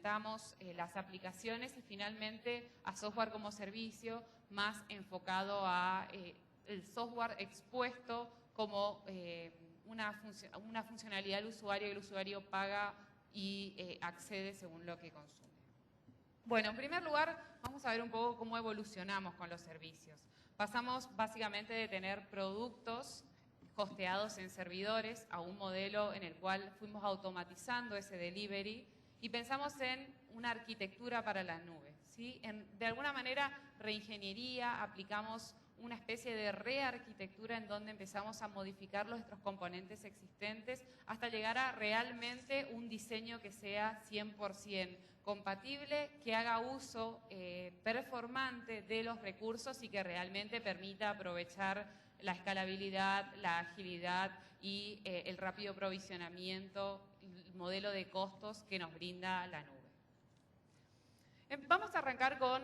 implementamos las aplicaciones y finalmente a software como servicio, más enfocado a el software expuesto como una funcionalidad del usuario, y el usuario paga y accede según lo que consume. Bueno, en primer lugar, vamos a ver un poco cómo evolucionamos con los servicios. Pasamos básicamente de tener productos hosteados en servidores a un modelo en el cual fuimos automatizando ese delivery y pensamos en una arquitectura para la nube, ¿sí? De alguna manera, reingeniería, aplicamos una especie de rearquitectura en donde empezamos a modificar nuestros componentes existentes hasta llegar a realmente un diseño que sea 100% compatible, que haga uso performante de los recursos y que realmente permita aprovechar la escalabilidad, la agilidad y el rápido provisionamiento, el modelo de costos que nos brinda la nube. Vamos a arrancar con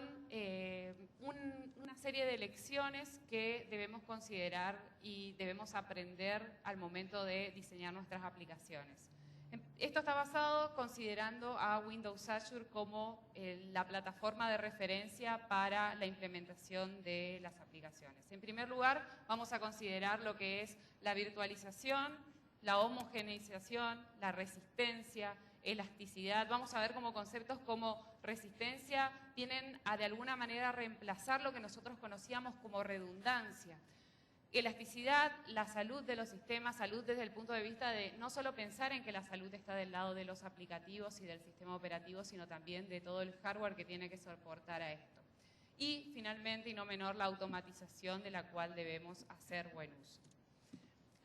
una serie de lecciones que debemos considerar y debemos aprender al momento de diseñar nuestras aplicaciones. Esto está basado considerando a Windows Azure como la plataforma de referencia para la implementación de las aplicaciones. En primer lugar, vamos a considerar lo que es la virtualización, la homogeneización, la resistencia, elasticidad. Vamos a ver cómo conceptos como resistencia vienen a de alguna manera reemplazar lo que nosotros conocíamos como redundancia. Elasticidad, la salud de los sistemas, salud desde el punto de vista de no solo pensar en que la salud está del lado de los aplicativos y del sistema operativo, sino también de todo el hardware que tiene que soportar a esto. Y finalmente, y no menor, la automatización de la cual debemos hacer buen uso.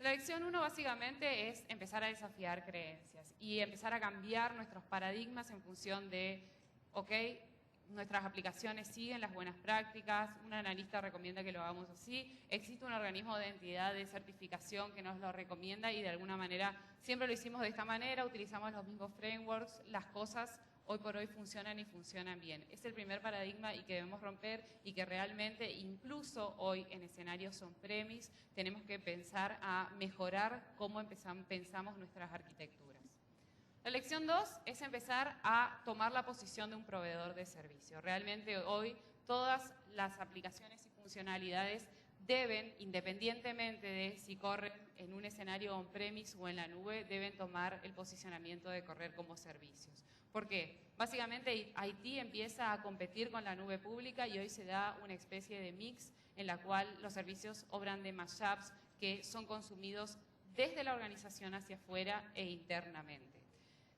La lección 1 básicamente es empezar a desafiar creencias y empezar a cambiar nuestros paradigmas en función de, ok, nuestras aplicaciones siguen las buenas prácticas, un analista recomienda que lo hagamos así, existe un organismo de entidad de certificación que nos lo recomienda y de alguna manera siempre lo hicimos de esta manera, utilizamos los mismos frameworks, las cosas hoy por hoy funcionan y funcionan bien. Es el primer paradigma y que debemos romper y que realmente incluso hoy en escenarios on-premise tenemos que pensar a mejorar cómo pensamos nuestras arquitecturas. La lección 2 es empezar a tomar la posición de un proveedor de servicio. Realmente hoy todas las aplicaciones y funcionalidades deben, independientemente de si corren en un escenario on-premise o en la nube, deben tomar el posicionamiento de correr como servicios. ¿Por qué? Básicamente IT empieza a competir con la nube pública y hoy se da una especie de mix en la cual los servicios obran de mashups que son consumidos desde la organización hacia afuera e internamente.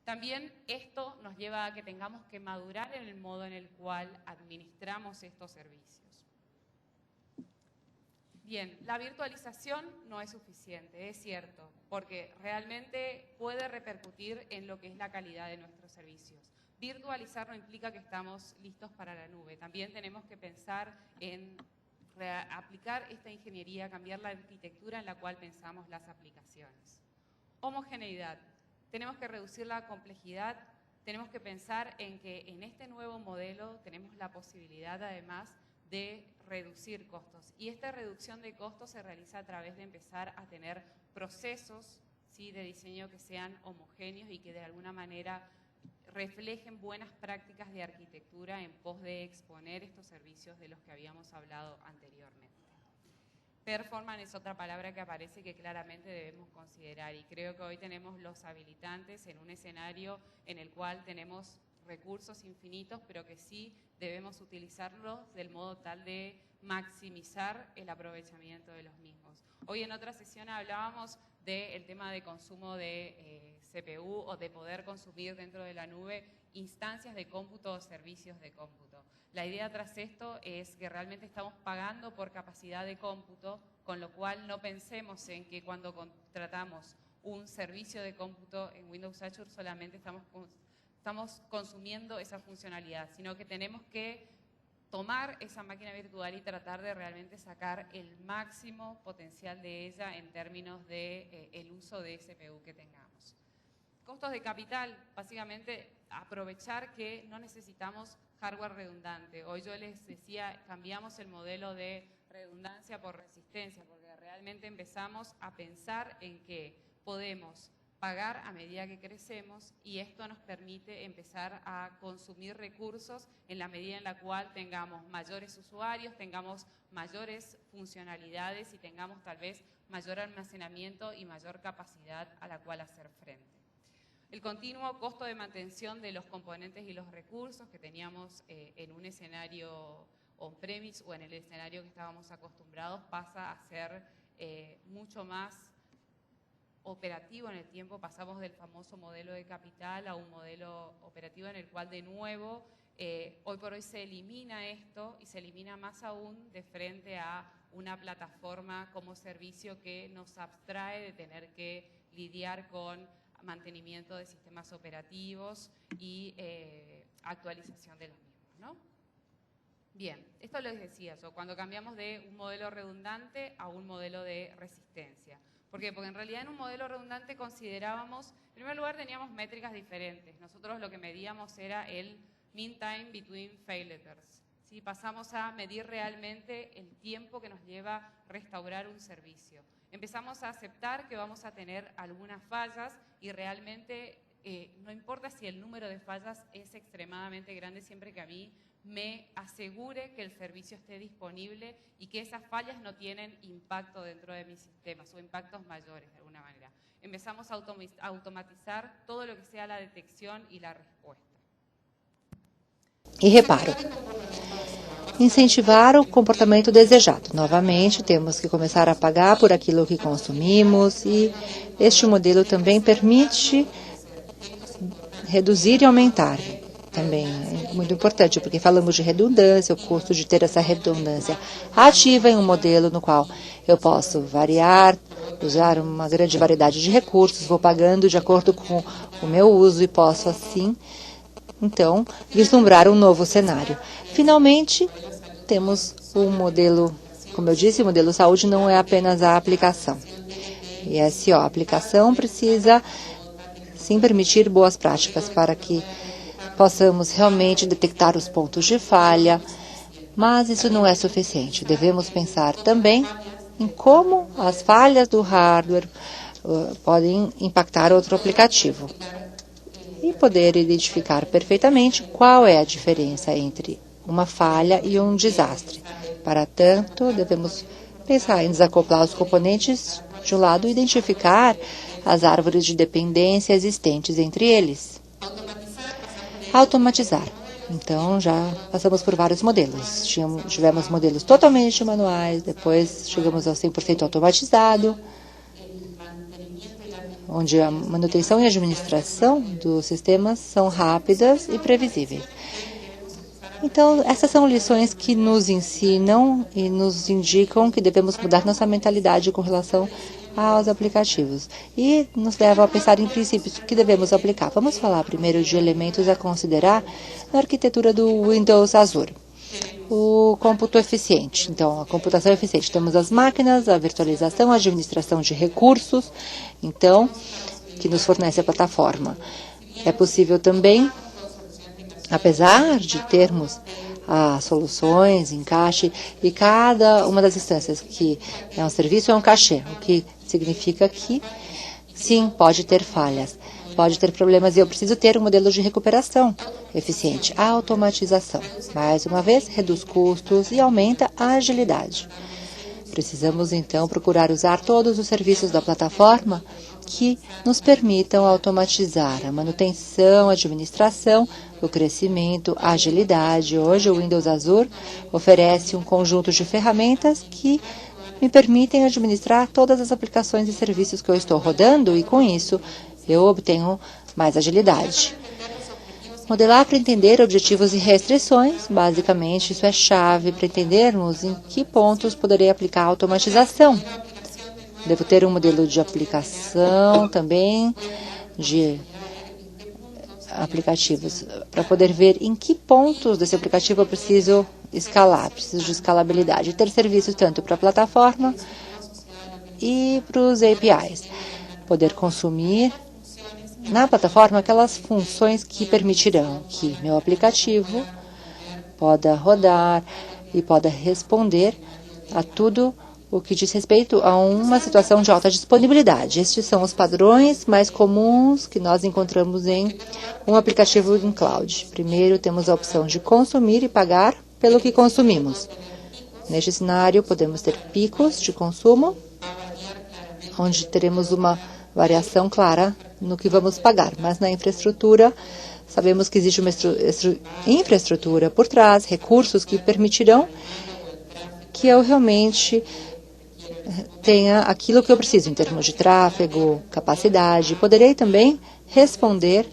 También esto nos lleva a que tengamos que madurar en el modo en el cual administramos estos servicios. Bien, la virtualización no es suficiente, es cierto, porque realmente puede repercutir en lo que es la calidad de nuestros servicios. Virtualizar no implica que estamos listos para la nube. También tenemos que pensar en aplicar esta ingeniería, cambiar la arquitectura en la cual pensamos las aplicaciones. Homogeneidad. Tenemos que reducir la complejidad, tenemos que pensar en que en este nuevo modelo tenemos la posibilidad además de reducir costos. Y esta reducción de costos se realiza a través de empezar a tener procesos, ¿sí?, de diseño que sean homogéneos y que de alguna manera reflejen buenas prácticas de arquitectura en pos de exponer estos servicios de los que habíamos hablado anteriormente. Performance es otra palabra que aparece que claramente debemos considerar y creo que hoy tenemos los habilitantes en un escenario en el cual tenemos recursos infinitos, pero que sí debemos utilizarlos del modo tal de maximizar el aprovechamiento de los mismos. Hoy en otra sesión hablábamos del tema de consumo de CPU o de poder consumir dentro de la nube instancias de cómputo o servicios de cómputo. La idea tras esto es que realmente estamos pagando por capacidad de cómputo, con lo cual no pensemos en que cuando contratamos un servicio de cómputo en Windows Azure solamente estamos consumiendo esa funcionalidad, sino que tenemos que tomar esa máquina virtual y tratar de realmente sacar el máximo potencial de ella en términos de el uso de CPU que tengamos. Costos de capital, básicamente aprovechar que no necesitamos hardware redundante. Hoy yo les decía, cambiamos el modelo de redundancia por resistencia, porque realmente empezamos a pensar en que podemos pagar a medida que crecemos y esto nos permite empezar a consumir recursos en la medida en la cual tengamos mayores usuarios, tengamos mayores funcionalidades y tengamos tal vez mayor almacenamiento y mayor capacidad a la cual hacer frente. El continuo costo de mantención de los componentes y los recursos que teníamos en un escenario on-premise o en el escenario que estábamos acostumbrados pasa a ser mucho más operativo en el tiempo. Pasamos del famoso modelo de capital a un modelo operativo en el cual de nuevo hoy por hoy se elimina esto y se elimina más aún de frente a una plataforma como servicio que nos abstrae de tener que lidiar con mantenimiento de sistemas operativos y actualización de los mismos, ¿no? Bien, esto les decía yo, cuando cambiamos de un modelo redundante a un modelo de resistencia. ¿Por qué? Porque en realidad en un modelo redundante considerábamos, en primer lugar teníamos métricas diferentes. Nosotros lo que medíamos era el mean time between failures. ¿Sí? Pasamos a medir realmente el tiempo que nos lleva restaurar un servicio. Empezamos a aceptar que vamos a tener algunas fallas y realmente no importa si el número de fallas es extremadamente grande, siempre que a mí me asegure que el servicio esté disponible y que esas fallas no tienen impacto dentro de mis sistemas o impactos mayores de alguna manera. Empezamos a automatizar todo lo que sea la detección y la respuesta. E reparo, incentivar o comportamento desejado. Novamente, temos que começar a pagar por aquilo que consumimos e este modelo também permite reduzir e aumentar. Também é muito importante, porque falamos de redundância, o custo de ter essa redundância ativa em um modelo no qual eu posso variar, usar uma grande variedade de recursos, vou pagando de acordo com o meu uso e posso assim, então, vislumbrar um novo cenário. Finalmente, temos um modelo, como eu disse, o modelo saúde não é apenas a aplicação. E a aplicação precisa sim permitir boas práticas para que possamos realmente detectar os pontos de falha, mas isso não é suficiente. Devemos pensar também em como as falhas do hardware podem impactar outro aplicativo e poder identificar perfeitamente qual é a diferença entre uma falha e um desastre. Para tanto, devemos pensar em desacoplar os componentes de um lado e identificar as árvores de dependência existentes entre eles. Automatizar. Então, já passamos por vários modelos. Tivemos modelos totalmente manuais, depois chegamos ao 100% automatizado, onde a manutenção e administração dos sistemas são rápidas e previsíveis. Então, essas são lições que nos ensinam e nos indicam que devemos mudar nossa mentalidade com relação aos aplicativos e nos levam a pensar em princípios que devemos aplicar. Vamos falar primeiro de elementos a considerar na arquitetura do Windows Azure. O cômputo eficiente, então a computação eficiente. Temos as máquinas, a virtualização, a administração de recursos, então, que nos fornece a plataforma. É possível também, apesar de termos as soluções, encaixe, e cada uma das instâncias que é um serviço é um cachê, o que significa que, sim, pode ter falhas, pode ter problemas, e eu preciso ter um modelo de recuperação eficiente. A automatização, mais uma vez, reduz custos e aumenta a agilidade. Precisamos, então, procurar usar todos os serviços da plataforma que nos permitam automatizar a manutenção, a administração, o crescimento, a agilidade. Hoje, o Windows Azure oferece um conjunto de ferramentas que me permitem administrar todas as aplicações e serviços que eu estou rodando e, com isso, eu obtenho mais agilidade. Modelar para entender objetivos e restrições, basicamente, isso é chave para entendermos em que pontos poderei aplicar a automatização. Devo ter um modelo de aplicação também, de aplicativos, para poder ver em que pontos desse aplicativo eu preciso escalar, preciso de escalabilidade. Ter serviços tanto para a plataforma e para os APIs. Poder consumir na plataforma aquelas funções que permitirão que meu aplicativo possa rodar e possa responder a tudo o que diz respeito a uma situação de alta disponibilidade. Estes são os padrões mais comuns que nós encontramos em um aplicativo em cloud. Primeiro, temos a opção de consumir e pagar pelo que consumimos. Neste cenário, podemos ter picos de consumo, onde teremos uma variação clara no que vamos pagar. Mas na infraestrutura, sabemos que existe uma infraestrutura por trás, recursos que permitirão que eu realmente tenha aquilo que eu preciso em termos de tráfego, capacidade. Poderei também responder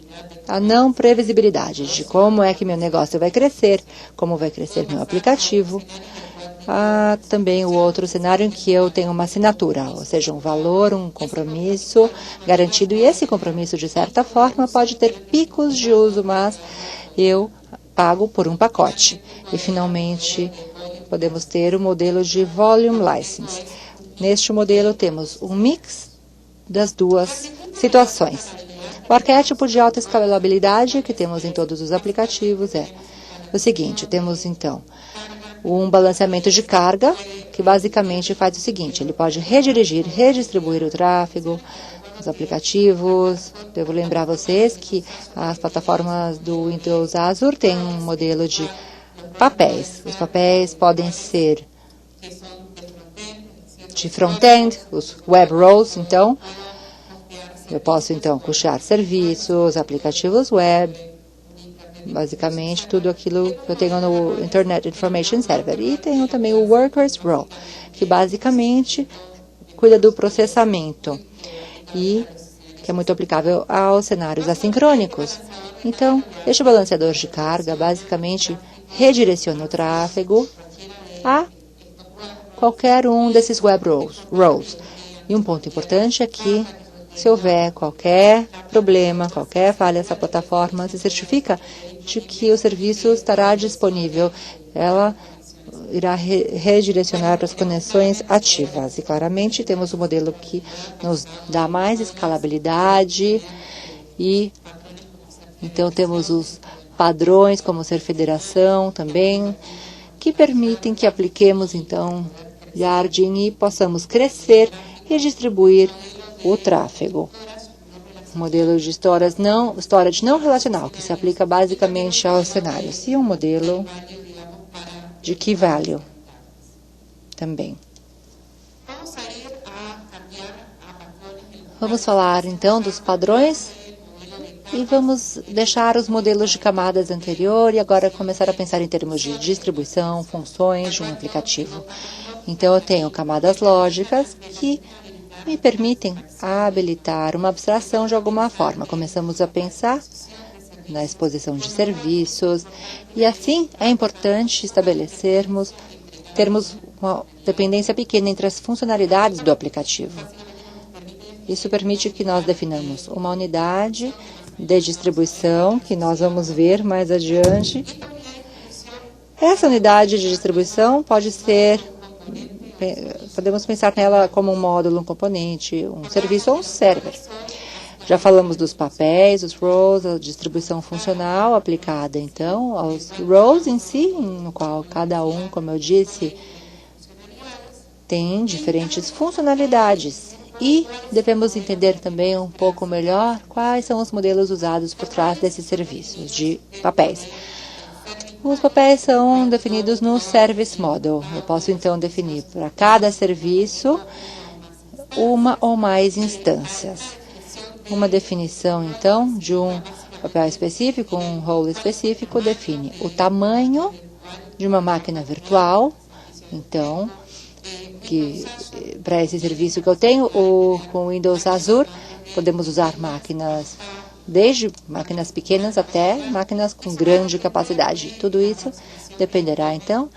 à não previsibilidade de como é que meu negócio vai crescer, como vai crescer meu aplicativo. Há também o outro cenário em que eu tenho uma assinatura, ou seja, um valor, um compromisso garantido. E esse compromisso, de certa forma, pode ter picos de uso, mas eu pago por um pacote. E, finalmente, podemos ter o modelo de Volume License. Neste modelo, temos um mix das duas situações. O arquétipo de alta escalabilidade que temos em todos os aplicativos é o seguinte: temos, então, um balanceamento de carga, que basicamente faz o seguinte: ele pode redirigir, redistribuir o tráfego, os aplicativos. Devo lembrar vocês que as plataformas do Windows Azure têm um modelo de papéis. Os papéis podem ser de front-end, os web roles, então. Eu posso, então, custear serviços, aplicativos web, basicamente tudo aquilo que eu tenho no Internet Information Server. E tenho também o Workers Role, que basicamente cuida do processamento e que é muito aplicável aos cenários assincrônicos. Então, este balanceador de carga basicamente redireciona o tráfego a qualquer um desses web roles. E um ponto importante é que, se houver qualquer problema, qualquer falha nessa plataforma, se certifica de que o serviço estará disponível. Ela irá redirecionar para as conexões ativas. E, claramente, temos um modelo que nos dá mais escalabilidade e, então, temos os padrões, como ser federação também, que permitem que apliquemos, então, Yardi e possamos crescer e distribuir o tráfego. Um modelo de storage não relacional, que se aplica basicamente aos cenários. E um modelo de key value também. Vamos falar, então, dos padrões e vamos deixar os modelos de camadas anterior e agora começar a pensar em termos de distribuição, funções de um aplicativo. Então, eu tenho camadas lógicas que me permitem habilitar uma abstração de alguma forma. Começamos a pensar na exposição de serviços e, assim, é importante termos uma dependência pequena entre as funcionalidades do aplicativo. Isso permite que nós definamos uma unidade de distribuição, que nós vamos ver mais adiante. Essa unidade de distribuição podemos pensar nela como um módulo, um componente, um serviço ou um server. Já falamos dos papéis, os roles, a distribuição funcional aplicada, então, aos roles em si, no qual cada um, como eu disse, tem diferentes funcionalidades. E devemos entender também um pouco melhor quais são os modelos usados por trás desses serviços de papéis. Os papéis são definidos no Service Model. Eu posso, então, definir para cada serviço uma ou mais instâncias. Uma definição, então, de um papel específico, um role específico, define o tamanho de uma máquina virtual. Então, para esse serviço que eu tenho, com o Windows Azure, podemos usar máquinas, desde máquinas pequenas até máquinas com grande capacidade. Tudo isso dependerá, então,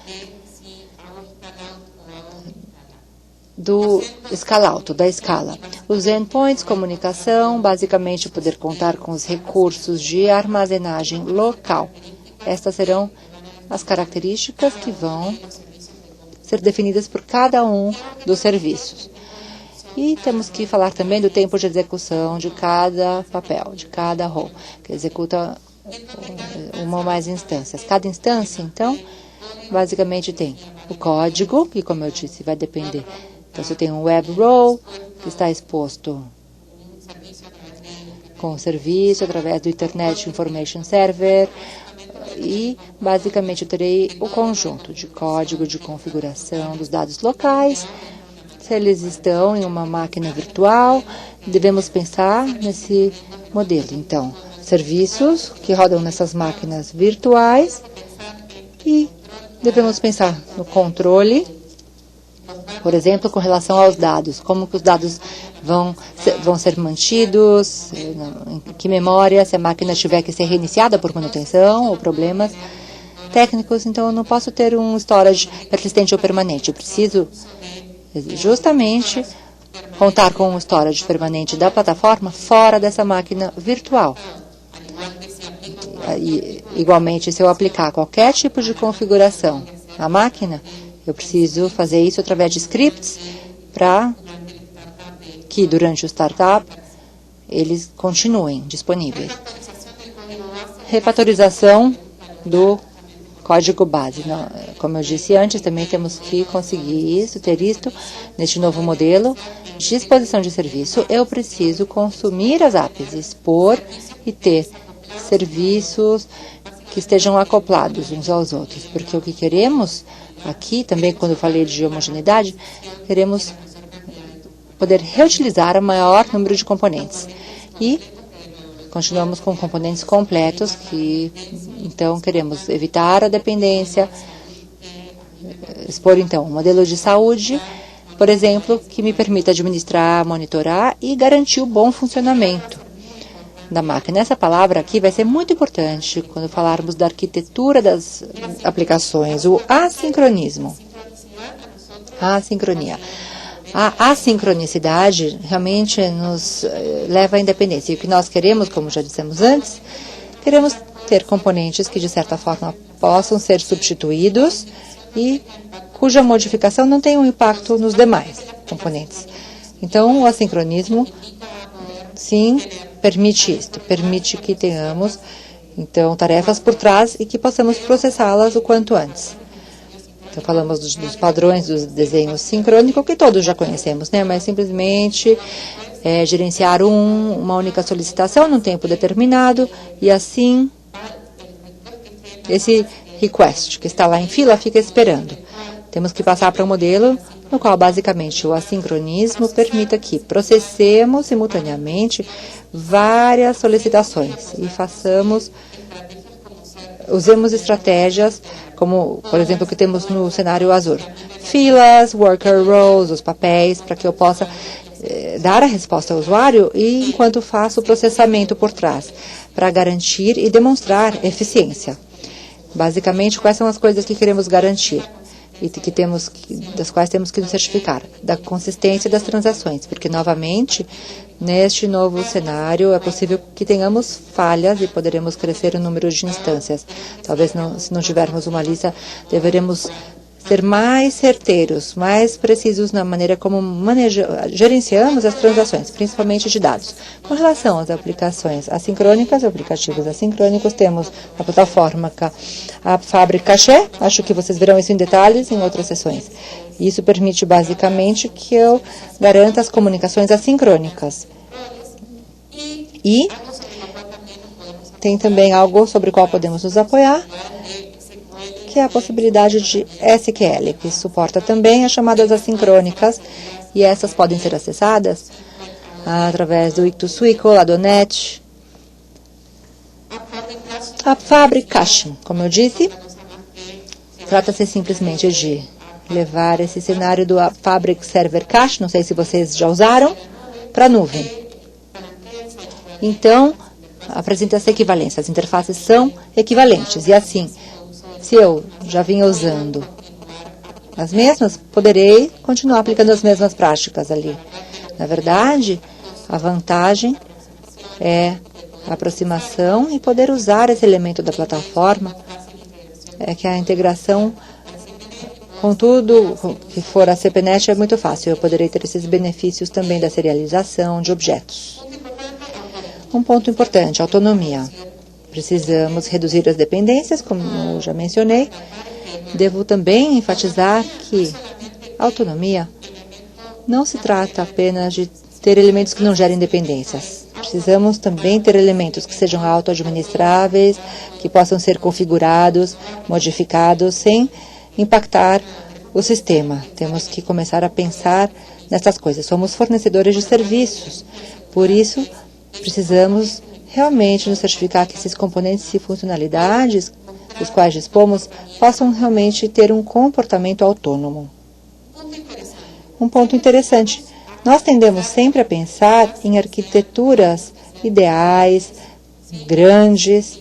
do escala alto, da escala. Os endpoints, comunicação, basicamente poder contar com os recursos de armazenagem local. Estas serão as características que vão ser definidas por cada um dos serviços. E temos que falar também do tempo de execução de cada papel, de cada role, que executa uma ou mais instâncias. Cada instância, então, basicamente tem o código, que, como eu disse, vai depender Então, você tem um web role que está exposto com o serviço através do Internet Information Server e, basicamente, eu terei o conjunto de código de configuração dos dados locais. Se eles estão em uma máquina virtual, devemos pensar nesse modelo. Então, serviços que rodam nessas máquinas virtuais e devemos pensar no controle, por exemplo, com relação aos dados, como que os dados vão ser mantidos, em que memória, se a máquina tiver que ser reiniciada por manutenção ou problemas técnicos. Então, eu não posso ter um storage persistente ou permanente. Eu preciso justamente contar com um storage permanente da plataforma fora dessa máquina virtual. E, igualmente, se eu aplicar qualquer tipo de configuração à máquina, eu preciso fazer isso através de scripts para que, durante o startup, eles continuem disponíveis. Refatorização do código base. Como eu disse antes, também temos que conseguir isso, ter isto neste novo modelo de exposição de serviço. Eu preciso consumir as apps, expor e ter serviços que estejam acoplados uns aos outros, porque o que queremos aqui, também quando eu falei de homogeneidade, queremos poder reutilizar o maior número de componentes. E continuamos com componentes completos, que então queremos evitar a dependência, expor então um modelo de saúde, por exemplo, que me permita administrar, monitorar e garantir o bom funcionamento da máquina. Essa palavra aqui vai ser muito importante quando falarmos da arquitetura das aplicações, o assincronismo. A sincronia. A assincronicidade realmente nos leva à independência. E o que nós queremos, como já dissemos antes, queremos ter componentes que, de certa forma, possam ser substituídos e cuja modificação não tenha um impacto nos demais componentes. Então, o assincronismo, sim, permite isto, permite que tenhamos, então, tarefas por trás e que possamos processá-las o quanto antes. Então, falamos dos padrões dos desenhos sincrônicos, que todos já conhecemos, né? Mas simplesmente gerenciar uma única solicitação num tempo determinado e assim esse request que está lá em fila fica esperando. Temos que passar para um modelo no qual, basicamente, o assincronismo permita que processemos simultaneamente várias solicitações e usemos estratégias como, por exemplo, o que temos no cenário Azure. Filas, worker roles, os papéis, para que eu possa dar a resposta ao usuário e enquanto faço o processamento por trás, para garantir e demonstrar eficiência. Basicamente, quais são as coisas que queremos garantir e das quais temos que nos certificar? Da consistência das transações, porque, novamente, neste novo cenário, é possível que tenhamos falhas e poderemos crescer o número de instâncias. Talvez, se não tivermos uma lista, deveremos ser mais certeiros, mais precisos na maneira como gerenciamos as transações, principalmente de dados. Com relação às aplicações assincrônicas, aplicativos assincrônicos, temos a plataforma a Fabric Cache. Acho que vocês verão isso em detalhes em outras sessões. Isso permite, basicamente, que eu garanta as comunicações assincrônicas. E tem também algo sobre o qual podemos nos apoiar, que é a possibilidade de SQL, que suporta também as chamadas assincrônicas, e essas podem ser acessadas através do Ictus-SQL, a .NET. A Fabric Caching, como eu disse, trata-se simplesmente de levar esse cenário do Fabric Server Cache, não sei se vocês já usaram, para a nuvem. Então, apresenta essa equivalência, as interfaces são equivalentes, e assim, se eu já vinha usando as mesmas, poderei continuar aplicando as mesmas práticas ali. Na verdade, a vantagem é a aproximação e poder usar esse elemento da plataforma, é que a integração com tudo que for a CPNet é muito fácil. Eu poderei ter esses benefícios também da serialização de objetos. Um ponto importante, autonomia. Precisamos reduzir as dependências, como eu já mencionei. Devo também enfatizar que a autonomia não se trata apenas de ter elementos que não gerem dependências. Precisamos também ter elementos que sejam auto-administráveis, que possam ser configurados, modificados, sem impactar o sistema. Temos que começar a pensar nessas coisas. Somos fornecedores de serviços. Por isso, precisamos realmente nos certificar que esses componentes e funcionalidades dos quais dispomos possam realmente ter um comportamento autônomo. Um ponto interessante. Nós tendemos sempre a pensar em arquiteturas ideais, grandes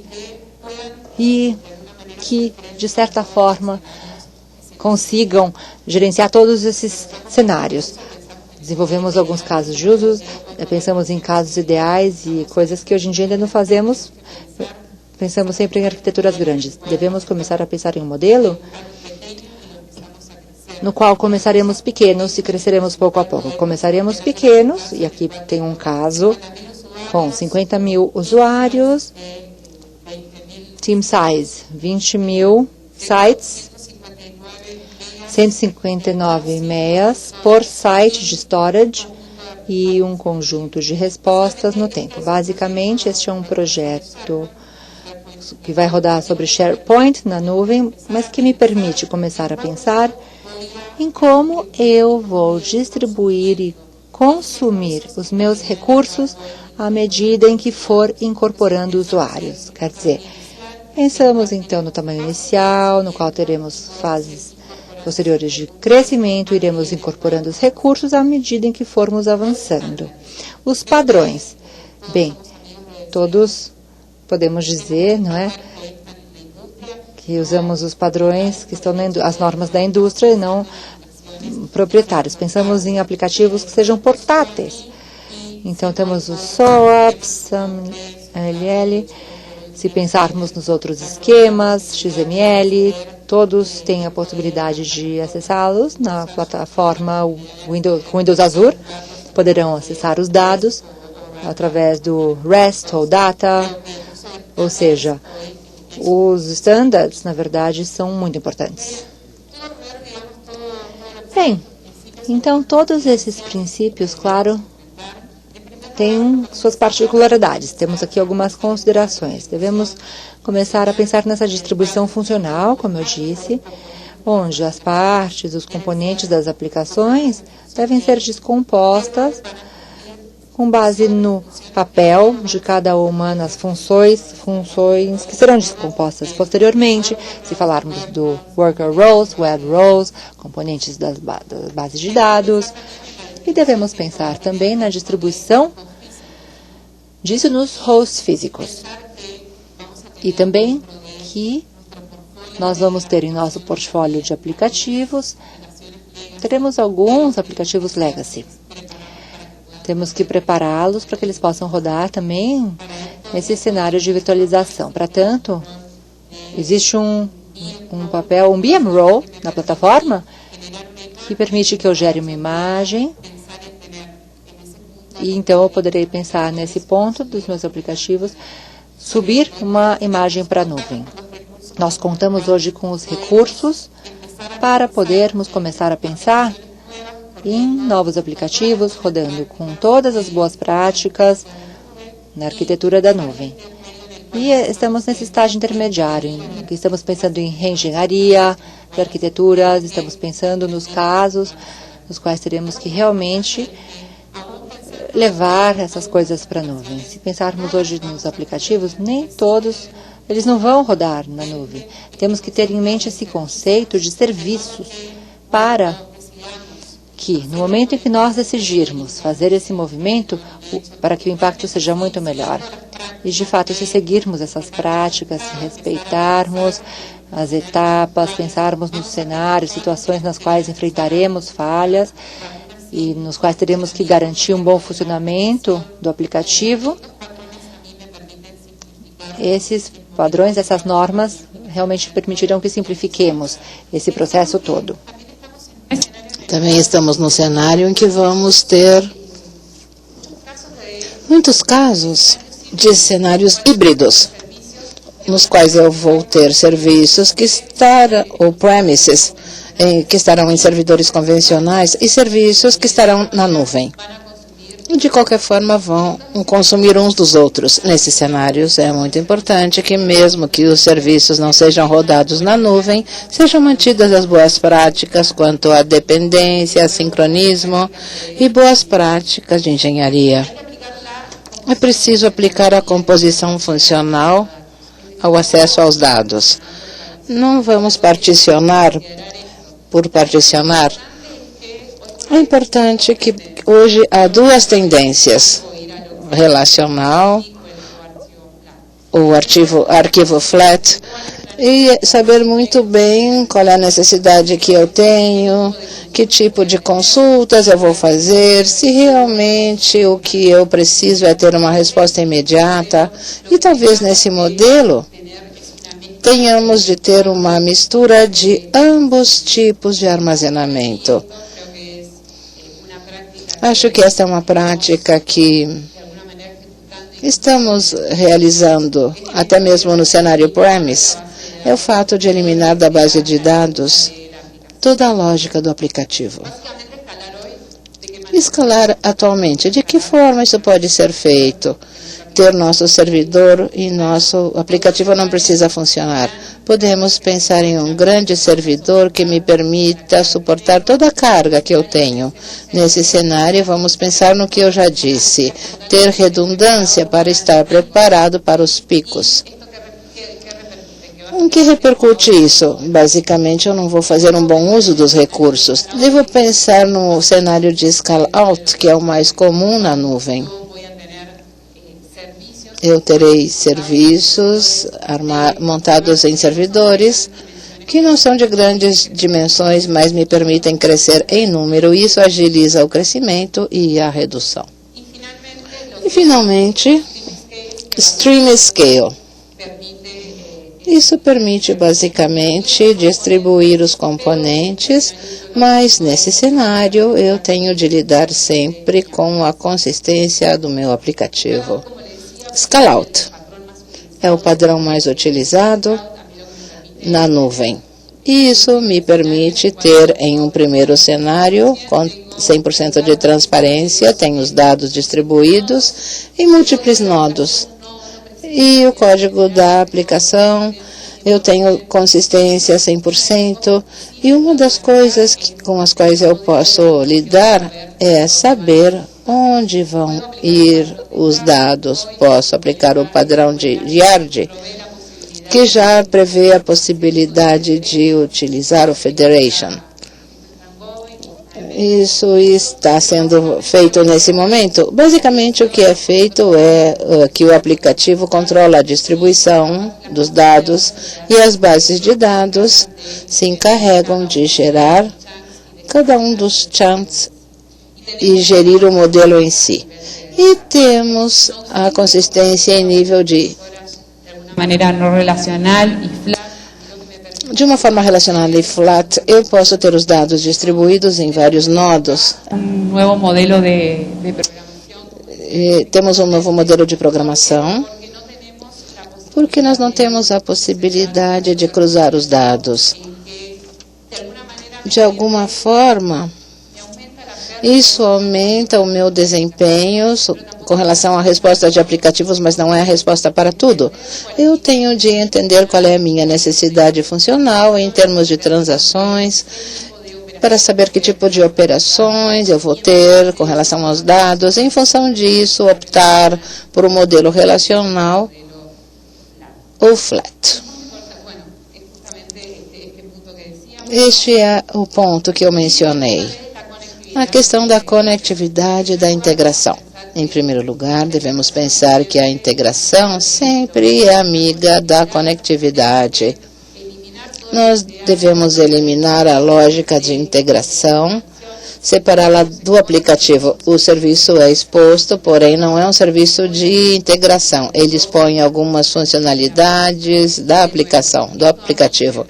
e que, de certa forma, consigam gerenciar todos esses cenários. Desenvolvemos alguns casos de usos, pensamos em casos ideais e coisas que hoje em dia ainda não fazemos. Pensamos sempre em arquiteturas grandes. Devemos começar a pensar em um modelo no qual começaremos pequenos e cresceremos pouco a pouco. Começaremos pequenos, e aqui tem um caso com 50 mil usuários, team size 20 mil sites, 159 meias por site de storage e um conjunto de respostas no tempo. Basicamente, este é um projeto que vai rodar sobre SharePoint na nuvem, mas que me permite começar a pensar em como eu vou distribuir e consumir os meus recursos à medida em que for incorporando usuários. Quer dizer, pensamos então no tamanho inicial, no qual teremos fases posteriores de crescimento, iremos incorporando os recursos à medida em que formos avançando. Os padrões. Bem, todos podemos dizer, não é, que usamos os padrões que estão as normas da indústria e não proprietários. Pensamos em aplicativos que sejam portáteis. Então, temos o SOAP, SAML. Se pensarmos nos outros esquemas, XML, todos têm a possibilidade de acessá-los na plataforma Windows Azure. Poderão acessar os dados através do REST ou Data, ou seja, os standards, na verdade, são muito importantes. Bem, então todos esses princípios, claro, têm suas particularidades. Temos aqui algumas considerações. Devemos começar a pensar nessa distribuição funcional, como eu disse, onde as partes, os componentes das aplicações devem ser descompostas com base no papel de cada uma, nas funções que serão descompostas posteriormente, se falarmos do Worker Roles, Web Roles, componentes das bases de dados, e devemos pensar também na distribuição disso nos hosts físicos. E também que nós vamos ter em nosso portfólio de aplicativos, teremos alguns aplicativos legacy. Temos que prepará-los para que eles possam rodar também nesse cenário de virtualização. Para tanto, existe um VM Role na plataforma que permite que eu gere uma imagem e então eu poderei pensar nesse ponto dos meus aplicativos, subir uma imagem para a nuvem. Nós contamos hoje com os recursos para podermos começar a pensar em novos aplicativos, rodando com todas as boas práticas na arquitetura da nuvem. E estamos nesse estágio intermediário, em que estamos pensando em reengenharia de arquiteturas, estamos pensando nos casos nos quais teremos que realmente levar essas coisas para a nuvem. Se pensarmos hoje nos aplicativos, nem todos, eles não vão rodar na nuvem. Temos que ter em mente esse conceito de serviços para que, no momento em que nós decidirmos fazer esse movimento, para que o impacto seja muito melhor. E, de fato, se seguirmos essas práticas, se respeitarmos as etapas, pensarmos nos cenários, situações nas quais enfrentaremos falhas e nos quais teremos que garantir um bom funcionamento do aplicativo, esses padrões, essas normas, realmente permitirão que simplifiquemos esse processo todo. Também estamos no cenário em que vamos ter muitos casos de cenários híbridos, nos quais eu vou ter serviços que estão on-premises que estarão em servidores convencionais e serviços que estarão na nuvem. E, de qualquer forma, vão consumir uns dos outros. Nesses cenários, é muito importante que, mesmo que os serviços não sejam rodados na nuvem, sejam mantidas as boas práticas quanto à dependência, sincronismo e boas práticas de engenharia. É preciso aplicar a composição funcional ao acesso aos dados. Não vamos particionar por particionar. É importante que hoje há duas tendências: relacional, o arquivo flat, e saber muito bem qual é a necessidade que eu tenho, que tipo de consultas eu vou fazer, se realmente o que eu preciso é ter uma resposta imediata. E talvez nesse modelo tenhamos de ter uma mistura de ambos tipos de armazenamento. Acho que esta é uma prática que estamos realizando, até mesmo no cenário premise, é o fato de eliminar da base de dados toda a lógica do aplicativo. Escalar atualmente, de que forma isso pode ser feito? Ter nosso servidor e nosso aplicativo não precisa funcionar. Podemos pensar em um grande servidor que me permita suportar toda a carga que eu tenho. Nesse cenário, vamos pensar no que eu já disse, ter redundância para estar preparado para os picos. Em que repercute isso? Basicamente, eu não vou fazer um bom uso dos recursos. Devo pensar no cenário de scale-out, que é o mais comum na nuvem. Eu terei serviços montados em servidores que não são de grandes dimensões, mas me permitem crescer em número. Isso agiliza o crescimento e a redução. E, finalmente, Stream Scale. Isso permite, basicamente, distribuir os componentes, mas, nesse cenário, eu tenho de lidar sempre com a consistência do meu aplicativo. Scale-out é o padrão mais utilizado na nuvem. E isso me permite ter, em um primeiro cenário, com 100% de transparência, tenho os dados distribuídos em múltiplos nodos. E o código da aplicação, eu tenho consistência 100%. E uma das coisas com as quais eu posso lidar é saber onde vão ir os dados. Posso aplicar o padrão de YARD, que já prevê a possibilidade de utilizar o Federation. Isso está sendo feito nesse momento. Basicamente, o que é feito é que o aplicativo controla a distribuição dos dados e as bases de dados se encarregam de gerar cada um dos chunks e gerir o modelo em si. E temos a consistência em nível de uma forma relacional e flat, eu posso ter os dados distribuídos em vários nodos. Temos um novo modelo de programação, porque nós não temos a possibilidade de cruzar os dados. De alguma forma, isso aumenta o meu desempenho com relação à resposta de aplicativos, mas não é a resposta para tudo. Eu tenho de entender qual é a minha necessidade funcional em termos de transações, para saber que tipo de operações eu vou ter com relação aos dados. Em função disso, optar por um modelo relacional ou flat. Este é o ponto que eu mencionei. A questão da conectividade e da integração. Em primeiro lugar, devemos pensar que a integração sempre é amiga da conectividade. Nós devemos eliminar a lógica de integração, separá-la do aplicativo. O serviço é exposto, porém não é um serviço de integração. Ele expõe algumas funcionalidades da aplicação, do aplicativo.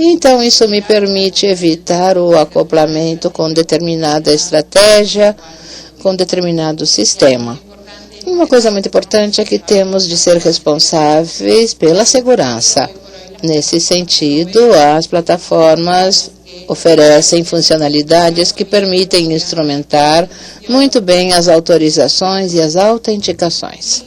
Então, isso me permite evitar o acoplamento com determinada estratégia, com determinado sistema. Uma coisa muito importante é que temos de ser responsáveis pela segurança. Nesse sentido, as plataformas oferecem funcionalidades que permitem instrumentar muito bem as autorizações e as autenticações.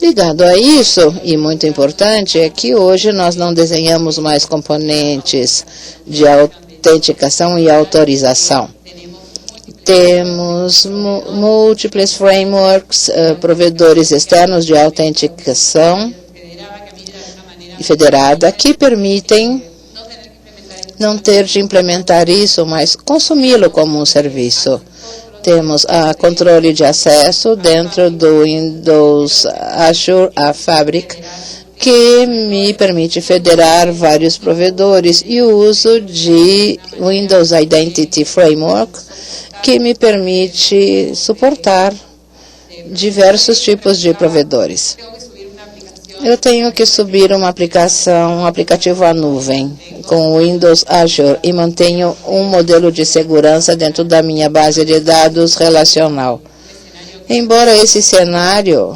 Ligado a isso, e muito importante, é que hoje nós não desenhamos mais componentes de autenticação e autorização. Temos múltiplos frameworks, provedores externos de autenticação e federada que permitem não ter de implementar isso, mas consumi-lo como um serviço. Temos a controle de acesso dentro do Windows Azure Fabric, que me permite federar vários provedores, e o uso de Windows Identity Framework, que me permite suportar diversos tipos de provedores. Eu tenho que subir um aplicativo à nuvem com o Windows Azure e mantenho um modelo de segurança dentro da minha base de dados relacional. Embora esse cenário,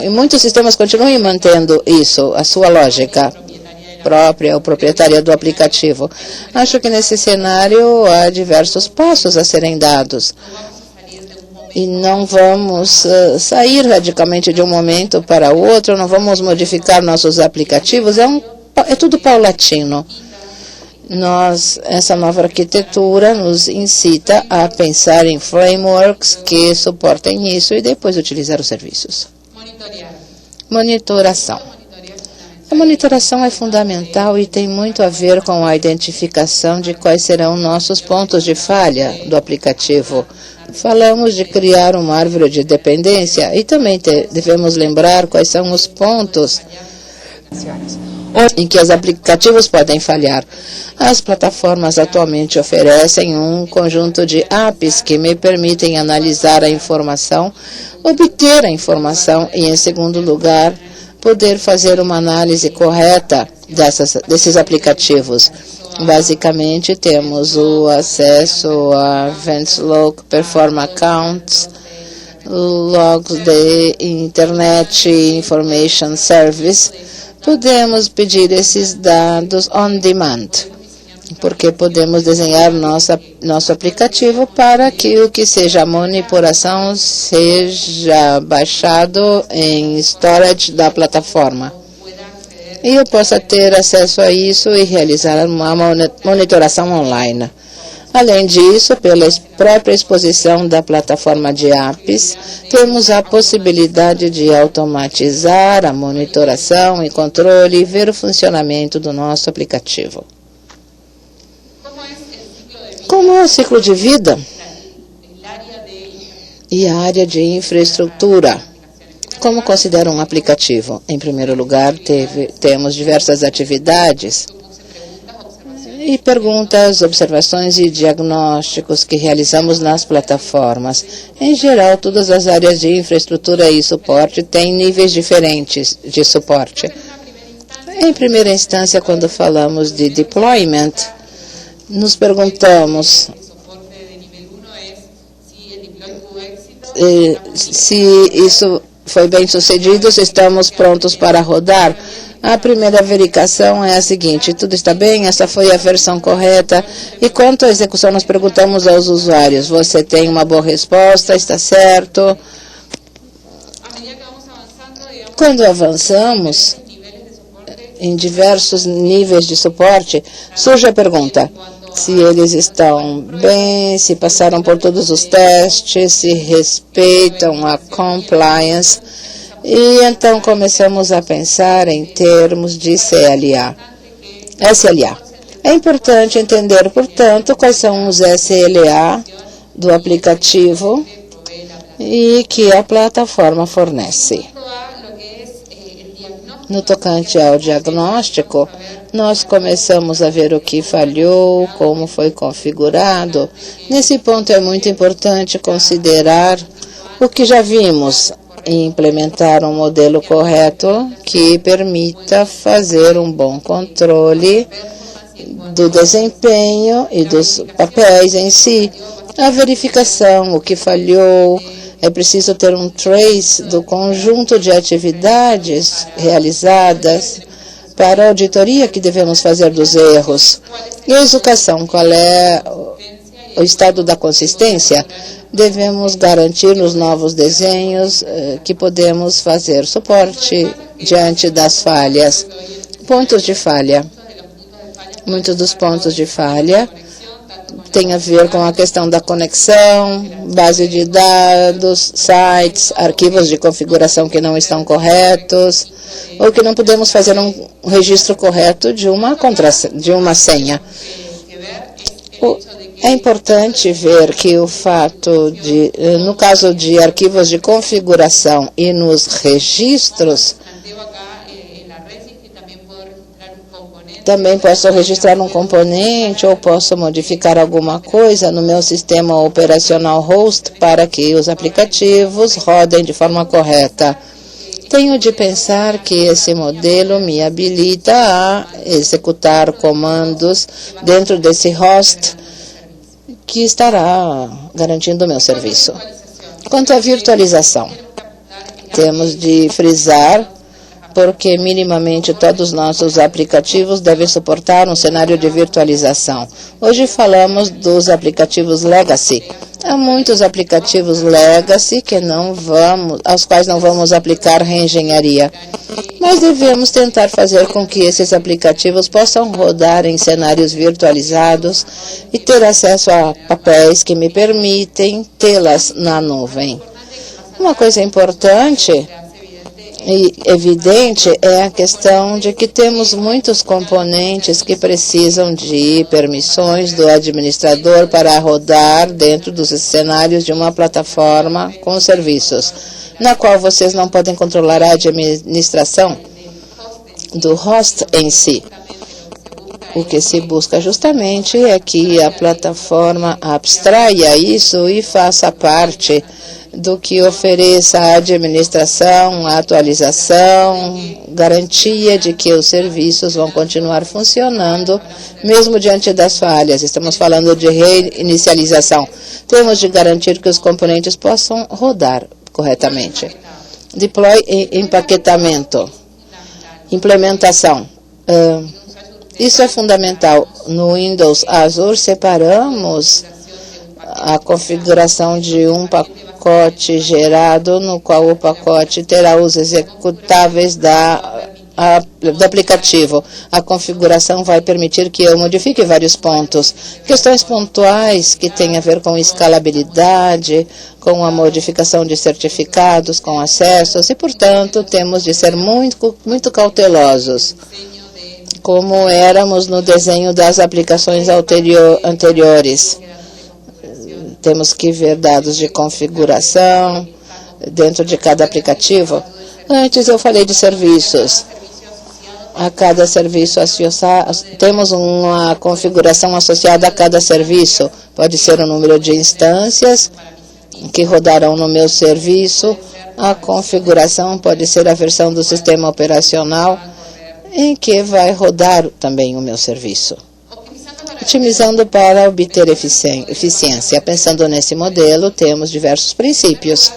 e muitos sistemas continuem mantendo isso, a sua lógica própria ou proprietária do aplicativo. Acho que nesse cenário há diversos passos a serem dados. E não vamos sair radicalmente de um momento para o outro, não vamos modificar nossos aplicativos, é tudo paulatino. Essa nova arquitetura nos incita a pensar em frameworks que suportem isso e depois utilizar os serviços. Monitoração. A monitoração é fundamental e tem muito a ver com a identificação de quais serão nossos pontos de falha do aplicativo. Falamos de criar uma árvore de dependência e também devemos lembrar quais são os pontos em que os aplicativos podem falhar. As plataformas atualmente oferecem um conjunto de apps que me permitem analisar a informação, obter a informação e, em segundo lugar, poder fazer uma análise correta desses aplicativos. Basicamente, temos o acesso a Events Log, Perform Accounts, logs de Internet Information Service. Podemos pedir esses dados on demand, porque podemos desenhar nosso aplicativo para que o que seja monitoração seja baixado em storage da plataforma. E eu possa ter acesso a isso e realizar uma monitoração online. Além disso, pela própria exposição da plataforma de apps, temos a possibilidade de automatizar a monitoração e controle e ver o funcionamento do nosso aplicativo. Como é o ciclo de vida e a área de infraestrutura? Como considera um aplicativo? Em primeiro lugar, temos diversas atividades e perguntas, observações e diagnósticos que realizamos nas plataformas. Em geral, todas as áreas de infraestrutura e suporte têm níveis diferentes de suporte. Em primeira instância, quando falamos de deployment, nos perguntamos se isso foi bem sucedido, se estamos prontos para rodar. A primeira verificação é a seguinte: tudo está bem, essa foi a versão correta. E quanto à execução, nós perguntamos aos usuários: você tem uma boa resposta, está certo? Quando avançamos em diversos níveis de suporte, surge a pergunta: se eles estão bem, se passaram por todos os testes, se respeitam a compliance. E então começamos a pensar em termos de SLA. É importante entender, portanto, quais são os SLA do aplicativo e que a plataforma fornece. No tocante ao diagnóstico, nós começamos a ver o que falhou, como foi configurado. Nesse ponto é muito importante considerar o que já vimos e implementar um modelo correto que permita fazer um bom controle do desempenho e dos papéis em si. A verificação, o que falhou. É preciso ter um trace do conjunto de atividades realizadas para a auditoria que devemos fazer dos erros. E a educação, qual é o estado da consistência? Devemos garantir nos novos desenhos que podemos fazer suporte diante das falhas. Pontos de falha. Muitos dos pontos de falha têm a ver com a questão da conexão, base de dados, sites, arquivos de configuração que não estão corretos, ou que não podemos fazer um registro correto de uma senha. É importante ver que o fato de, no caso de arquivos de configuração e nos registros, também posso registrar um componente ou posso modificar alguma coisa no meu sistema operacional host para que os aplicativos rodem de forma correta. Tenho de pensar que esse modelo me habilita a executar comandos dentro desse host que estará garantindo o meu serviço. Quanto à virtualização, temos de frisar porque minimamente todos os nossos aplicativos devem suportar um cenário de virtualização. Hoje falamos dos aplicativos legacy. Há muitos aplicativos legacy aos quais não vamos aplicar reengenharia. Mas devemos tentar fazer com que esses aplicativos possam rodar em cenários virtualizados e ter acesso a papéis que me permitem tê-las na nuvem. Uma coisa importante e evidente é a questão de que temos muitos componentes que precisam de permissões do administrador para rodar dentro dos cenários de uma plataforma com serviços, na qual vocês não podem controlar a administração do host em si. O que se busca justamente é que a plataforma abstraia isso e faça parte do que ofereça a administração, a atualização, garantia de que os serviços vão continuar funcionando, mesmo diante das falhas. Estamos falando de reinicialização. Temos de garantir que os componentes possam rodar corretamente. Deploy e empaquetamento. Implementação. Isso é fundamental. No Windows Azure, separamos a configuração de um pacote gerado, no qual o pacote terá os executáveis do aplicativo. A configuração vai permitir que eu modifique vários pontos. Questões pontuais que têm a ver com escalabilidade, com a modificação de certificados, com acessos, e, portanto, temos de ser muito cautelosos, como éramos no desenho das aplicações anteriores. Temos que ver dados de configuração dentro de cada aplicativo. Antes eu falei de serviços. A cada serviço temos uma configuração associada a cada serviço. Pode ser o número de instâncias que rodarão no meu serviço. A configuração pode ser a versão do sistema operacional em que vai rodar também o meu serviço. Otimizando para obter eficiência. Pensando nesse modelo, temos diversos princípios.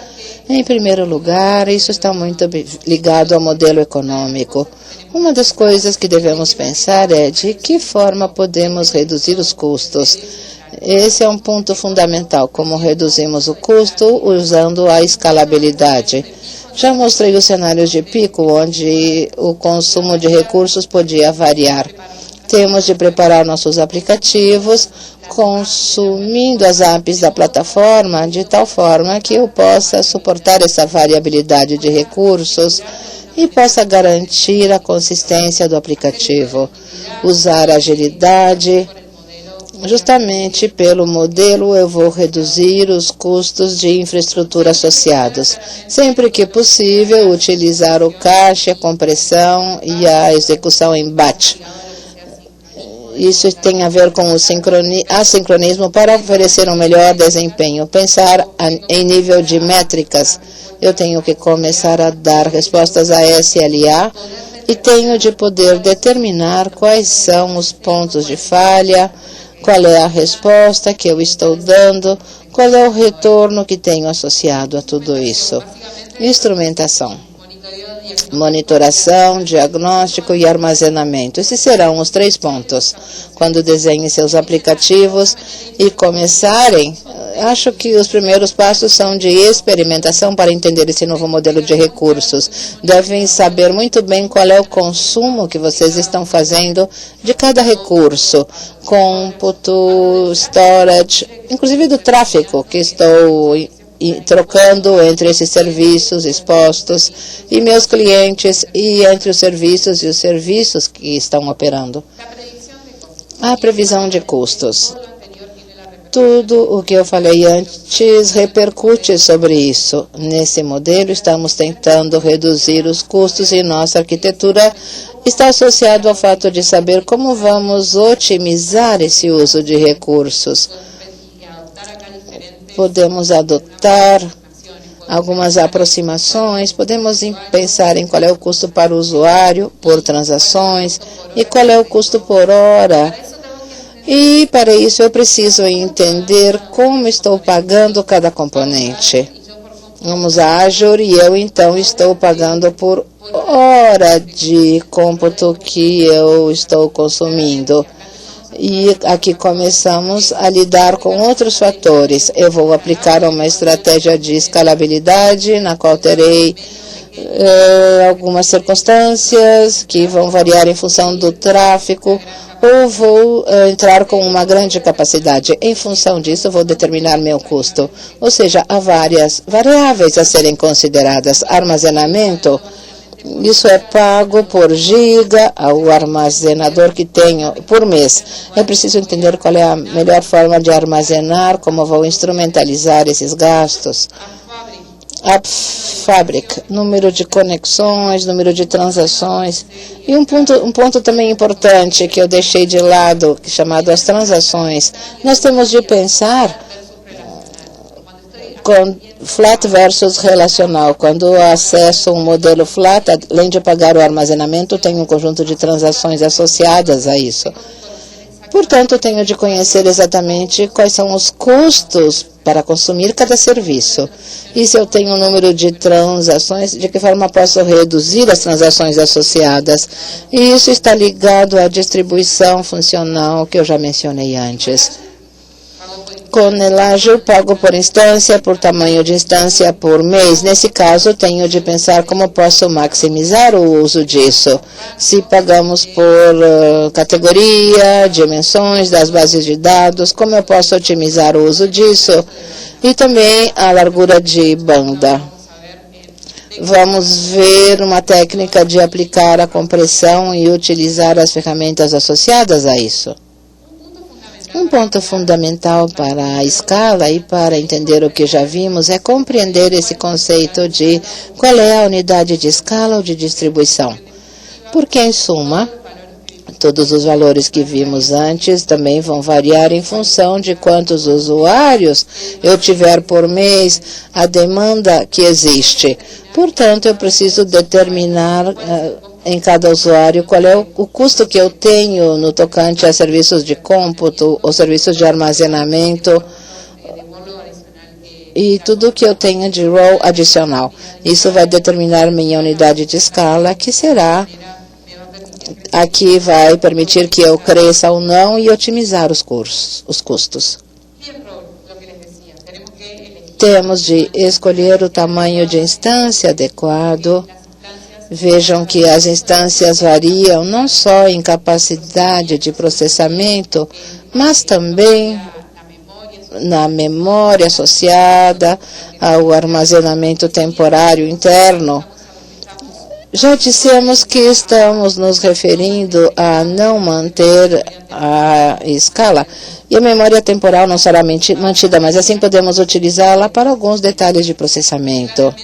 Em primeiro lugar, isso está muito ligado ao modelo econômico. Uma das coisas que devemos pensar é de que forma podemos reduzir os custos. Esse é um ponto fundamental, como reduzimos o custo usando a escalabilidade. Já mostrei os cenários de pico, onde o consumo de recursos podia variar. Temos de preparar nossos aplicativos consumindo as apps da plataforma de tal forma que eu possa suportar essa variabilidade de recursos e possa garantir a consistência do aplicativo. Usar agilidade. Justamente pelo modelo, eu vou reduzir os custos de infraestrutura associados. Sempre que possível, utilizar o cache, a compressão e a execução em batch. Isso tem a ver com o assincronismo para oferecer um melhor desempenho. Pensar em nível de métricas. Eu tenho que começar a dar respostas a SLA e tenho de poder determinar quais são os pontos de falha, qual é a resposta que eu estou dando, qual é o retorno que tenho associado a tudo isso. Instrumentação. monitoração, diagnóstico e armazenamento. Esses serão os 3 pontos. Quando desenhem seus aplicativos e começarem, acho que os primeiros passos são de experimentação para entender esse novo modelo de recursos. Devem saber muito bem qual é o consumo que vocês estão fazendo de cada recurso, cômputo, storage, inclusive do tráfego que estou trocando entre esses serviços expostos e meus clientes e entre os serviços e os serviços que estão operando. A previsão de custos. Tudo o que eu falei antes repercute sobre isso. Nesse modelo, estamos tentando reduzir os custos e nossa arquitetura está associada ao fato de saber como vamos otimizar esse uso de recursos. Podemos adotar algumas aproximações, podemos pensar em qual é o custo para o usuário por transações e qual é o custo por hora. E para isso eu preciso entender como estou pagando cada componente. Vamos a Azure e eu então estou pagando por hora de cômputo que eu estou consumindo. E aqui começamos a lidar com outros fatores. Eu vou aplicar uma estratégia de escalabilidade, na qual terei algumas circunstâncias que vão variar em função do tráfego, ou vou entrar com uma grande capacidade. Em função disso, vou determinar meu custo. Ou seja, há várias variáveis a serem consideradas. Armazenamento. Isso é pago por giga ao armazenador que tenho por mês. Eu preciso entender qual é a melhor forma de armazenar, como vou instrumentalizar esses gastos. A Fabric, número de conexões, número de transações. E um ponto também importante que eu deixei de lado, chamado as transações. Nós temos de pensar com flat versus relacional. Quando eu acesso um modelo flat, além de pagar o armazenamento, tem um conjunto de transações associadas a isso. Portanto, tenho de conhecer exatamente quais são os custos para consumir cada serviço. E se eu tenho um número de transações, de que forma posso reduzir as transações associadas? E isso está ligado à distribuição funcional que eu já mencionei antes. Com Azure, pago por instância, por tamanho de instância, por mês. Nesse caso, tenho de pensar como posso maximizar o uso disso. Se pagamos por categoria, dimensões das bases de dados, como eu posso otimizar o uso disso? E também a largura de banda. Vamos ver uma técnica de aplicar a compressão e utilizar as ferramentas associadas a isso. Um ponto fundamental para a escala e para entender o que já vimos é compreender esse conceito de qual é a unidade de escala ou de distribuição. Porque, em suma, todos os valores que vimos antes também vão variar em função de quantos usuários eu tiver por mês, a demanda que existe. Portanto, eu preciso determinar em cada usuário qual é o custo que eu tenho no tocante a serviços de cômputo ou serviços de armazenamento e tudo que eu tenho de role adicional. Isso vai determinar minha unidade de escala, que será aqui vai permitir que eu cresça ou não e otimizar os custos. Temos de escolher o tamanho de instância adequado. Vejam que as instâncias variam não só em capacidade de processamento, mas também na memória associada ao armazenamento temporário interno. Já dissemos que estamos nos referindo a não manter a escala e a memória temporal não será mantida, mas assim podemos utilizá-la para alguns detalhes de processamento.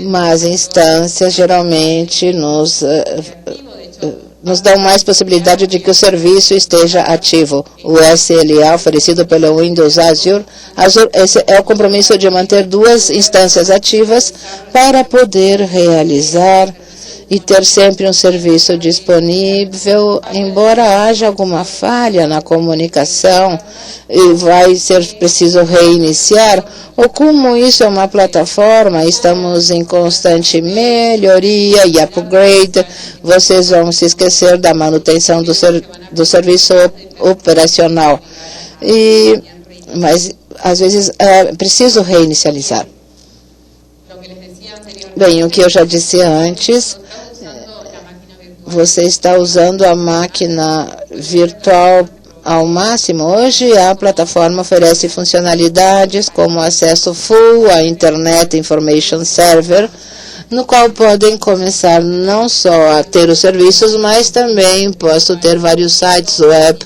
Mas instâncias geralmente nos dão mais possibilidade de que o serviço esteja ativo. O SLA oferecido pelo Windows Azure, esse é o compromisso de manter 2 instâncias ativas para poder realizar e ter sempre um serviço disponível, embora haja alguma falha na comunicação e vai ser preciso reiniciar, ou como isso é uma plataforma, estamos em constante melhoria e upgrade, vocês vão se esquecer da manutenção do serviço operacional. Mas, às vezes, é preciso reinicializar. Bem, o que eu já disse antes, você está usando a máquina virtual ao máximo. Hoje, a plataforma oferece funcionalidades como acesso full à Internet Information Server, no qual podem começar não só a ter os serviços, mas também posso ter vários sites web,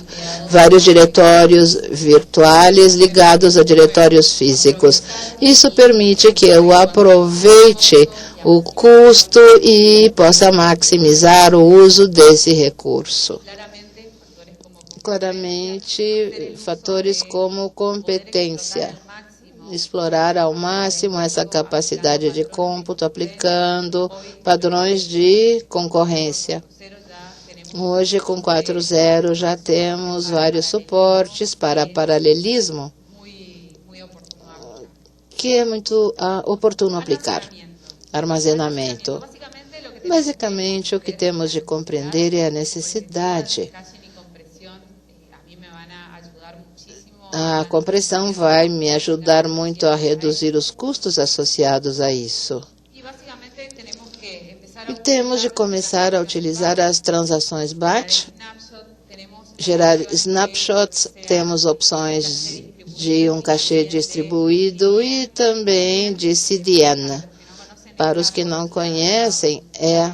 vários diretórios virtuais ligados a diretórios físicos. Isso permite que eu aproveite o custo e possa maximizar o uso desse recurso. Claramente, fatores como competência, explorar ao máximo essa capacidade de cômputo aplicando padrões de concorrência. Hoje, com 4.0, já temos vários suportes para paralelismo, que é muito oportuno aplicar. Armazenamento. Basicamente, o que temos de compreender é a necessidade. A compressão vai me ajudar muito a reduzir os custos associados a isso. E temos de começar a utilizar as transações batch, gerar snapshots, temos opções de um cachê distribuído e também de CDN. Para os que não conhecem, é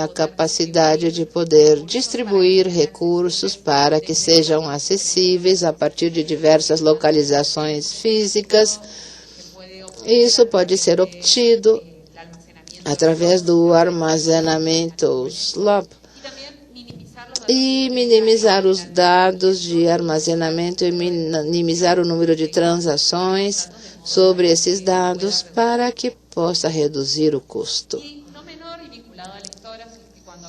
a capacidade de poder distribuir recursos para que sejam acessíveis a partir de diversas localizações físicas. Isso pode ser obtido através do armazenamento SLOP e minimizar os dados de armazenamento e minimizar o número de transações sobre esses dados para que possa reduzir o custo.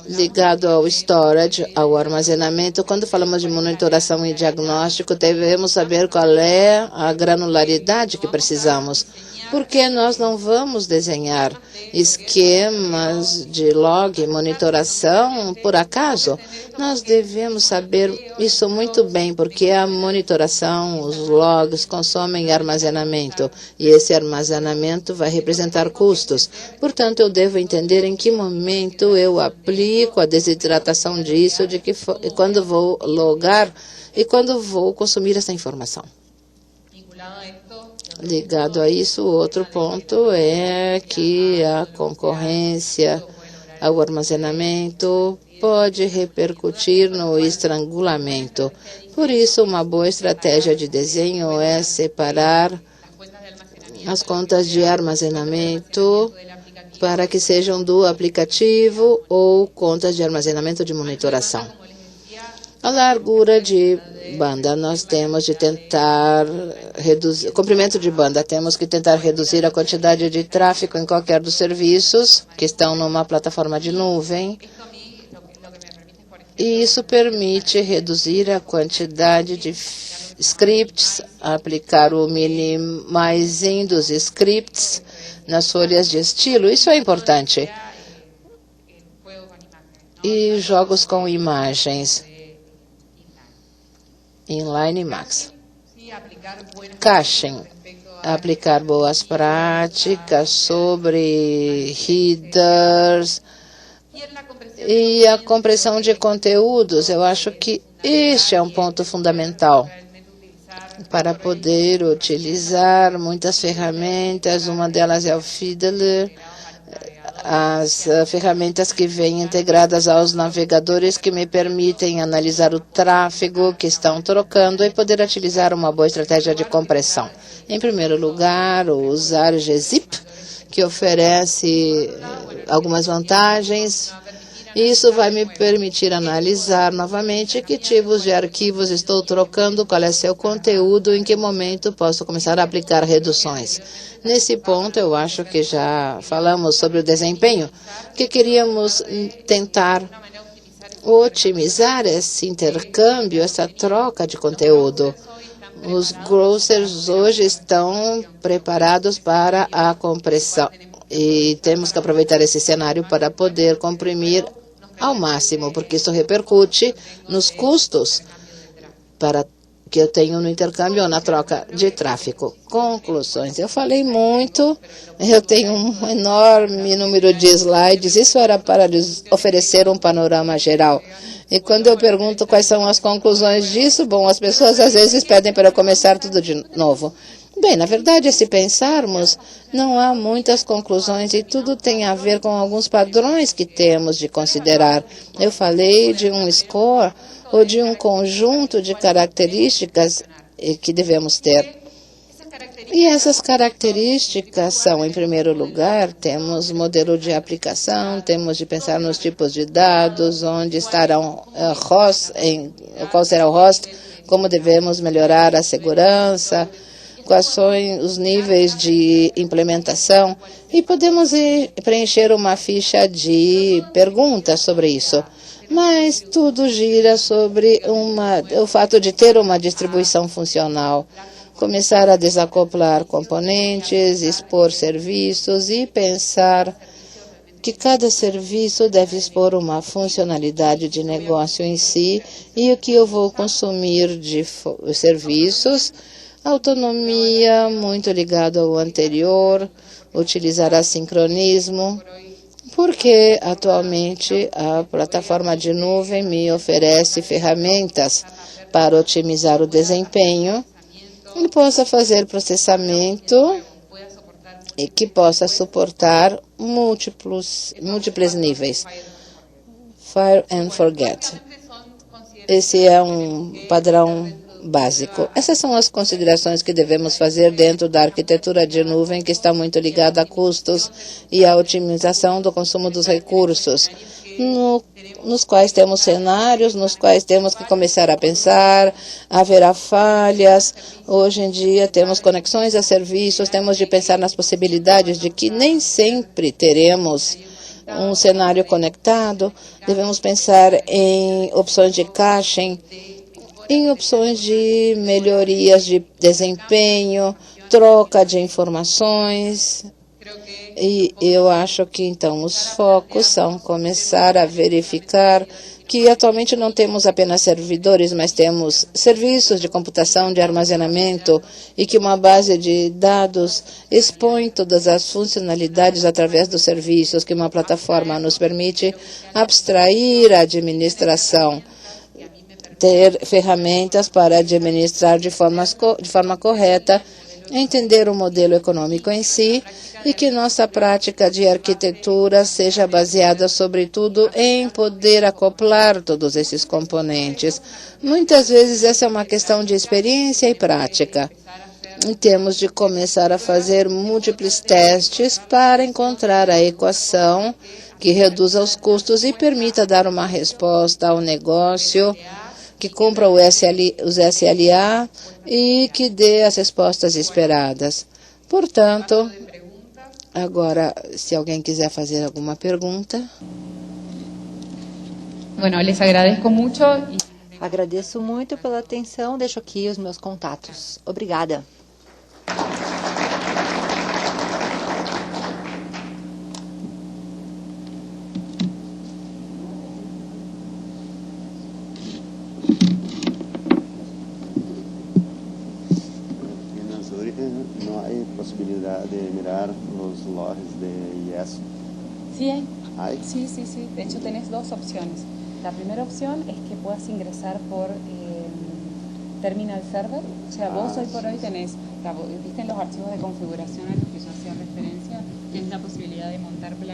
Ligado ao storage, ao armazenamento, quando falamos de monitoração e diagnóstico, devemos saber qual é a granularidade que precisamos, porque nós não vamos desenhar esquemas de log, monitoração, por acaso. Nós devemos saber isso muito bem, porque a monitoração, os logs, consomem armazenamento, e esse armazenamento vai representar custos. Portanto, eu devo entender em que momento eu aplico a desidratação disso, quando vou logar e quando vou consumir essa informação. Ligado a isso, outro ponto é que a concorrência ao armazenamento pode repercutir no estrangulamento. Por isso, uma boa estratégia de desenho é separar as contas de armazenamento para que sejam do aplicativo ou contas de armazenamento de monitoração. A largura de banda, nós temos de tentar reduzir, comprimento de banda, temos que tentar reduzir a quantidade de tráfego em qualquer dos serviços que estão numa plataforma de nuvem. E isso permite reduzir a quantidade de scripts, aplicar o minimizing dos scripts nas folhas de estilo. Isso é importante. E jogos com imagens. Inline Max. Caching. Aplicar boas práticas sobre headers e a compressão de conteúdos. Eu acho que este é um ponto fundamental para poder utilizar muitas ferramentas. Uma delas é o Fiddler, as ferramentas que vêm integradas aos navegadores que me permitem analisar o tráfego que estão trocando e poder utilizar uma boa estratégia de compressão. Em primeiro lugar, usar gzip, que oferece algumas vantagens. Isso vai me permitir analisar novamente que tipos de arquivos estou trocando, qual é seu conteúdo, em que momento posso começar a aplicar reduções. Nesse ponto, eu acho que já falamos sobre o desempenho, que queríamos tentar otimizar esse intercâmbio, essa troca de conteúdo. Os grocers hoje estão preparados para a compressão e temos que aproveitar esse cenário para poder comprimir ao máximo, porque isso repercute nos custos que eu tenho no intercâmbio ou na troca de tráfego. Conclusões. Eu falei muito, eu tenho um enorme número de slides, isso era para lhes oferecer um panorama geral. E quando eu pergunto quais são as conclusões disso, bom, as pessoas às vezes pedem para eu começar tudo de novo. Bem, na verdade, se pensarmos, não há muitas conclusões e tudo tem a ver com alguns padrões que temos de considerar. Eu falei de um score ou de um conjunto de características que devemos ter. E essas características são, em primeiro lugar, temos modelo de aplicação, temos de pensar nos tipos de dados, onde estarão qual será o host, como devemos melhorar a segurança, quais são os níveis de implementação, e podemos preencher uma ficha de perguntas sobre isso. Mas tudo gira sobre o fato de ter uma distribuição funcional. Começar a desacoplar componentes, expor serviços e pensar que cada serviço deve expor uma funcionalidade de negócio em si e o que eu vou consumir de serviços. Autonomia, muito ligado ao anterior, utilizar assincronismo, porque atualmente a plataforma de nuvem me oferece ferramentas para otimizar o desempenho e possa fazer processamento e que possa suportar múltiplos níveis. Fire and forget. Esse é um padrão básico. Essas são as considerações que devemos fazer dentro da arquitetura de nuvem, que está muito ligada a custos e à otimização do consumo dos recursos, nos quais temos cenários, nos quais temos que começar a pensar, haverá falhas. Hoje em dia temos conexões a serviços, temos de pensar nas possibilidades de que nem sempre teremos um cenário conectado, devemos pensar em opções de caching, em opções de melhorias de desempenho, troca de informações. E eu acho que, então, os focos são começar a verificar que atualmente não temos apenas servidores, mas temos serviços de computação, de armazenamento, e que uma base de dados expõe todas as funcionalidades através dos serviços, que uma plataforma nos permite abstrair a administração, ter ferramentas para administrar de forma correta, entender o modelo econômico em si e que nossa prática de arquitetura seja baseada, sobretudo, em poder acoplar todos esses componentes. Muitas vezes essa é uma questão de experiência e prática. E temos de começar a fazer múltiplos testes para encontrar a equação que reduza os custos e permita dar uma resposta ao negócio, que cumpra os SLA e que dê as respostas esperadas. Portanto, agora, se alguém quiser fazer alguma pergunta. Bueno, les agradezco mucho. Agradeço muito pela atenção. Deixo aqui os meus contatos. Obrigada. ¿No hay posibilidad de mirar los logs de IES? Sí hay. ¿Hay? Sí. De hecho, tenés dos opciones. La primera opción es que puedas ingresar por Terminal Server. O sea, vos hoy por hoy tenés, viste en los archivos de configuración a los que yo hacía referencia, tienes la posibilidad de montar plugins